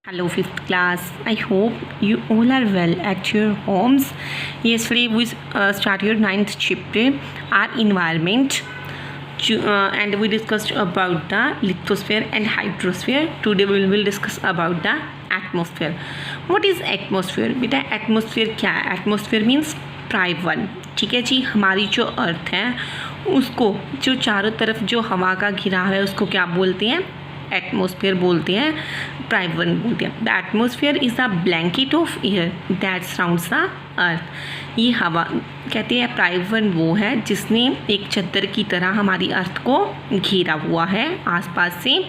Hello, fifth class. I hope you all are well at your homes. Yesterday we started ninth chapter, our environment, and we discussed about the lithosphere and hydrosphere. Today we will discuss about the atmosphere. What is atmosphere? बेटा atmosphere क्या है? Atmosphere means प्राइवन. ठीक है जी, हमारी जो अर्थ है उसको जो चारों तरफ जो हवा का घिराव है उसको क्या बोलते हैं? एटमोसफियर बोलते हैं, प्राइवन बोलते हैं. The atmosphere is the blanket of air that surrounds the earth. ये हवा कहते हैं प्राइवन वो है जिसने एक चद्दर की तरह हमारी अर्थ को घेरा हुआ है आसपास से.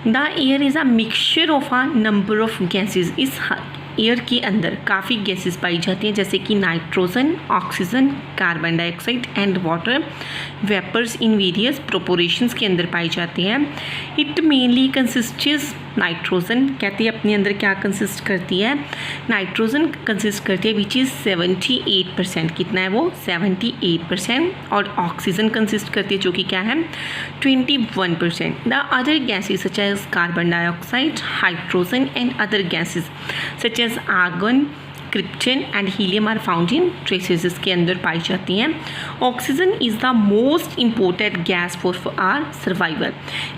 The air is a mixture of a number of gases. इस एयर के अंदर काफ़ी गैसेस पाई जाती हैं जैसे कि nitrogen, oxygen, carbon dioxide and water vapours in various proportions के अंदर पाई जाती हैं. इट मेनली कंसिस्ट्स नाइट्रोजन कहती है अपने अंदर क्या कंसिस्ट करती है? नाइट्रोजन कंसिस्ट करती है विच इज़ 78%. कितना है वो? 78%. और ऑक्सीजन कंसिस्ट करती है जो कि क्या है? 21%. The other gases such as carbon dioxide, hydrogen and other gases such as argon, krypton and helium are found in traces. इसके अंदर पाई जाती हैं. Oxygen is the most important gas for our survival.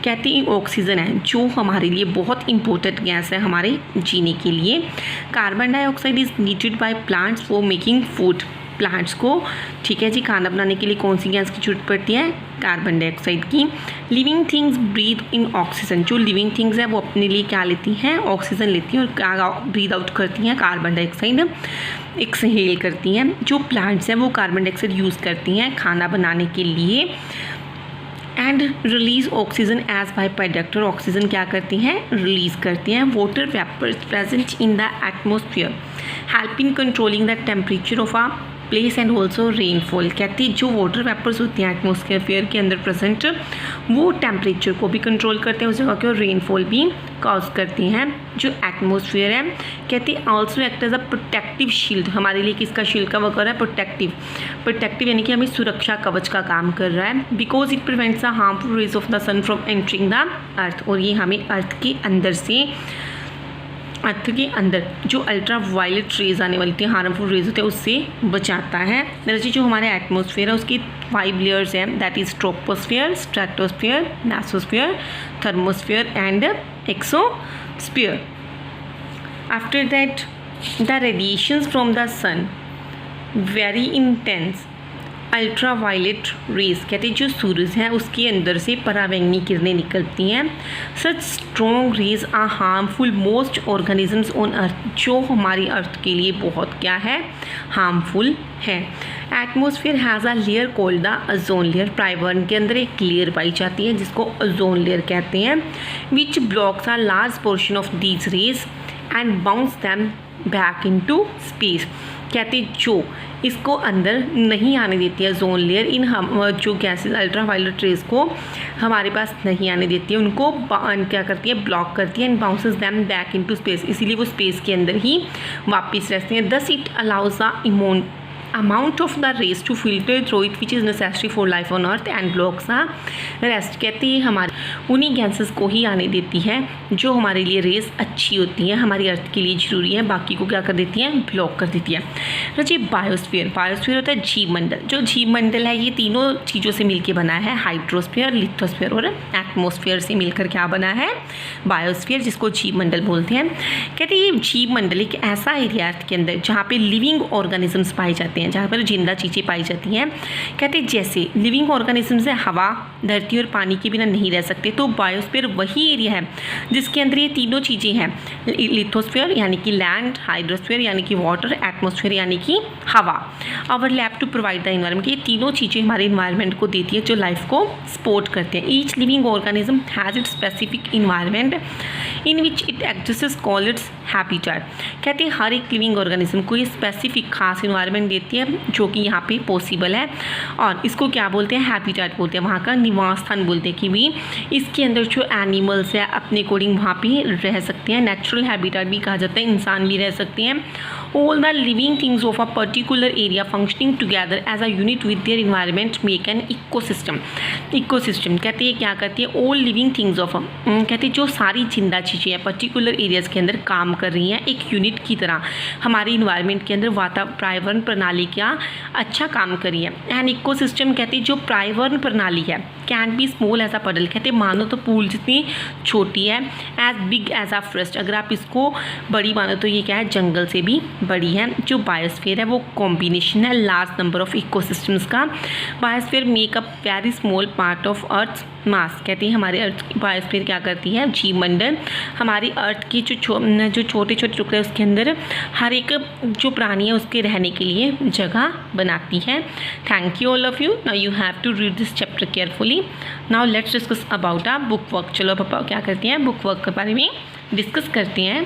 कहते हैं ऑक्सीजन है जो हमारे लिए बहुत इम्पोर्टेंट गैस है हमारे जीने के लिए. Carbon dioxide is needed by plants for making food. Plants को ठीक है जी खाना बनाने के लिए कौन सी गैस की जरूरत पड़ती है? कार्बन डाइऑक्साइड की. लिविंग थिंग्स ब्रीथ इन ऑक्सीजन. जो लिविंग थिंग्स है वो अपने लिए क्या लेती हैं? ऑक्सीजन लेती हैं और क्या ब्रीथ आउट करती हैं? कार्बन डाइऑक्साइड एक्सहेल करती हैं. जो प्लांट्स हैं वो कार्बन डाइऑक्साइड यूज़ करती हैं खाना बनाने के लिए and release oxygen as by product. और ऑक्सीजन क्या करती हैं? रिलीज करती हैं. Water vapours present in the atmosphere help in controlling the temperature of a place and also rainfall. कहती है जो वाटर वेपर्स होती हैं एटमोसफियर के अंदर प्रेजेंट वो टेम्परेचर को भी कंट्रोल करते हैं उस जगह के और रेनफॉल भी कॉज करती हैं. जो एटमोसफियर है कहती है also act as a protective shield. हमारे लिए किसका शील्ड का वर्क कर रहा है? प्रोटेक्टिव यानी कि हमें सुरक्षा कवच का काम कर रहा है. Because it prevents the harmful rays of the sun from entering the earth. और ये हमें अर्थ के अंदर जो अल्ट्रा वायलेट रेज आने वाली थी, हार्मफुल रेज होते हैं, उससे बचाता है. वैसे जो हमारे एटमोसफियर है उसकी 5 लेयर्स हैं. That is troposphere, stratosphere, mesosphere, thermosphere and exosphere. After that the radiations from the sun very intense ultraviolet rays. कहते हैं जो सूरज है उसके अंदर से पराबैंगनी किरणें निकलती हैं. Such strong rays are harmful most organisms on earth. जो हमारी अर्थ के लिए बहुत क्या है? हार्मफुल है. Atmosphere has a layer called the ozone layer. प्राइवन के अंदर एक लेयर पाई जाती है जिसको ओजोन लेयर कहते हैं. Which blocks are large portion of these rays and bounce them back into space. कहते जो इसको अंदर नहीं आने देती है ओजोन लेयर, इन हम जो गैसेस अल्ट्रा वायलेट रेज को हमारे पास नहीं आने देती है, उनको क्या करती है? ब्लॉक करती है. And bounces them back into space. इसीलिए वो स्पेस के अंदर ही वापस रहती हैं. Thus it allows the amount of the rays to filter through it which is necessary for life on earth and blocks the rest. कहती है हमारे उन्हीं गैसेस को ही आने देती है जो हमारे लिए रेस अच्छी होती हैं, हमारी अर्थ के लिए ज़रूरी है, बाकी को क्या कर देती हैं? ब्लॉक कर देती है. जी बायोस्फीयर. बायोस्फीयर होता है जीव मंडल. जो जीव मंडल है ये तीनों चीज़ों से मिलकर बना है. हाइड्रोस्फीयर, लिथोस्फीयर और एटमोसफियर से मिलकर क्या बना है? बायोस्फीयर, जिसको जीव मंडल बोलते हैं. कहते हैं ये जीव मंडल एक ऐसा एरिया अर्थ के अंदर जहाँ पे लिविंग ऑर्गेनिजम्स पाए जाते हैं, जहाँ पर जिंदा चीज़ें पाई जाती हैं. कहते हैं जैसे लिविंग ऑर्गेनिजम्स है हवा, धरती और पानी के बिना नहीं रह सकते. तो बायोस्फीयर वही एरिया है जिसके अंदर ये तीनों चीज़ें हैं. लिथोस्फीयर यानी कि लैंड, हाइड्रोस्फीयर यानी कि वाटर, एटमोसफियर यानी कि हवा. Overlap to provide the environment. ये तीनों चीज़ें हमारे इन्वायरमेंट को देती है जो लाइफ को सपोर्ट करते हैं. Each living organism has its specific environment in which it exists call its habitat. कहते हैं हर एक लिविंग ऑर्गेनिज्म को ये स्पेसिफिक खास इन्वायरमेंट देती है जो कि यहाँ पे पॉसिबल है. और इसको क्या बोलते हैं? हैबिटेट बोलते हैं. वहाँ का निवास स्थान बोलते हैं कि भी इसके अंदर जो एनिमल्स है अपने अकॉर्डिंग वहाँ पे रह सकते हैं. नेचुरल हैबिटेट भी कहा जाता है. इंसान भी रह सकते हैं All the living things of a particular area functioning together as a unit with their environment make an ecosystem. Ecosystem कहते हैं क्या करती है, all living things of कहते हैं जो सारी जिंदा चीज़ें हैं पर्टिकुलर एरियाज़ के अंदर काम कर रही हैं एक यूनिट की तरह हमारे इन्वायरमेंट के अंदर पर्यावरण प्रणाली क्या अच्छा काम कर रही है. एंड इकोसिस्टम कहते हैं जो पर्यावरण प्रणाली है can be small as a puddle, कहते हैं मानो तो पूल जितनी छोटी है, as big as a forest, अगर आप इसको बड़ी मानो तो ये क्या है जंगल से भी बड़ी है. जो बायोस्फीयर है वो कॉम्बिनेशन है लार्ज नंबर ऑफ इकोसिस्टम्स का. Biosphere make up very small part of earth mass, कहते हैं हमारे अर्थ बायोस्फीयर क्या करती है जीवमंडल हमारी अर्थ की जो छोटे छोटे टुकड़े उसके अंदर हर एक जो प्राणी है उसके रहने के लिए जगह बनाती है. Thank you all of you. Now you have to read this chapter carefully. Now let's discuss about a book work. चलो पापा क्या करते हैं बुक वर्क के बारे में डिस्कस करते हैं.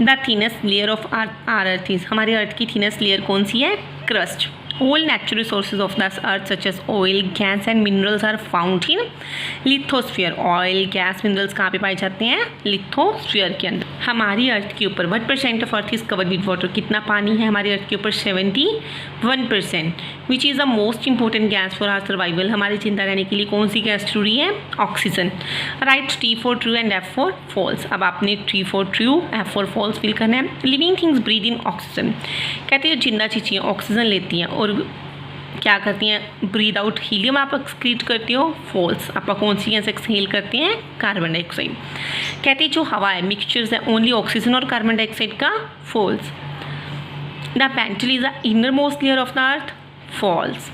The thinnest layer of our earth is, हमारे अर्थ की थिनेस्ट लेयर कौन सी है, crust. All natural resources of this earth such as oil, gas and minerals are found in lithosphere. Oil, gas, minerals कहाँ पे पाए जाते हैं, lithosphere के अंदर. हमारी अर्थ के ऊपर 1% of earth is covered with water, कितना पानी है हमारी अर्थ के ऊपर 71%. Which is the most important gas for our survival, हमारे जिंदा रहने के लिए कौन सी गैस जरूरी है, oxygen. Right, T for true and F for false. अब आपने T for true F for false fill करना है. Living things breathe in oxygen, कहते हैं जिंदा चीज़ें ऑक्सीजन लेती हैं और क्या करती हैं, ब्रीद आउट हीलियम आप एक्सक्रीट करती हो, फॉल्स. आप कौन सी गैस एक्सहेल करते हैं, कार्बन डाइऑक्साइड. कहते हैं जो हवा है मिक्सचर्स है ओनली ऑक्सीजन और कार्बन डाइऑक्साइड का, false. The mantle is the innermost layer of the earth, false.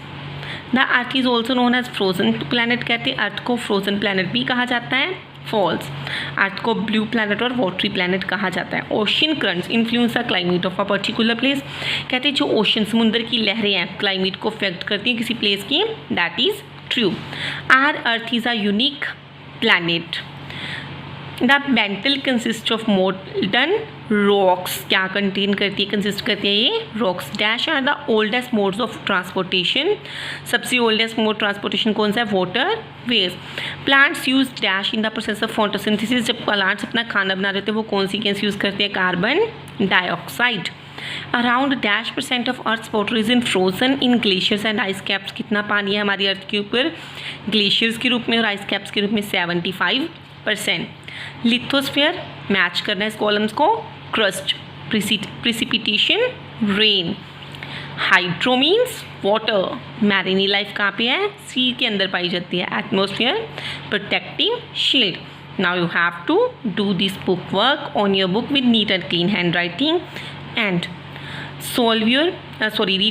The earth is also known as frozen planet, कहते हैं अर्थ को फ्रोजन प्लैनेट भी कहा जाता है, फॉल्स. अर्थ को ब्लू प्लैनेट और वाटरी प्लैनेट कहा जाता है. Ocean currents influence the climate of a particular place, कहते हैं जो ओशन समुद्र की लहरें हैं क्लाइमेट को अफेक्ट करती हैं किसी प्लेस की, that is true. Our earth is a unique planet. The mantle consist of molten rocks, क्या कंटेन करती है, कंसिस्ट करती है ये rocks. Dash are the oldest modes of transportation, सबसे ओल्डेस्ट मोड ट्रांसपोर्टेशन कौन सा है, waterways. Plants use dash in the process of photosynthesis, जब प्लांट्स अपना खाना बना रहे थे वो कौन सी गैस यूज़ करते हैं, carbon dioxide. Around dash % of earth water is in frozen in glaciers and ice caps, कितना पानी है हमारी अर्थ के ऊपर ग्लेशियर्स के रूप में और आइस कैप्स के रूप में 75%. लिथोस्फीयर मैच करना है इस कॉलम्स को, crust. Precipitation rain. Hydro means water. Marine life कहाँ पे है, सी के अंदर पाई जाती है. Atmosphere protecting shield. Now you have to do this book work on your book with neat and clean handwriting and solve your read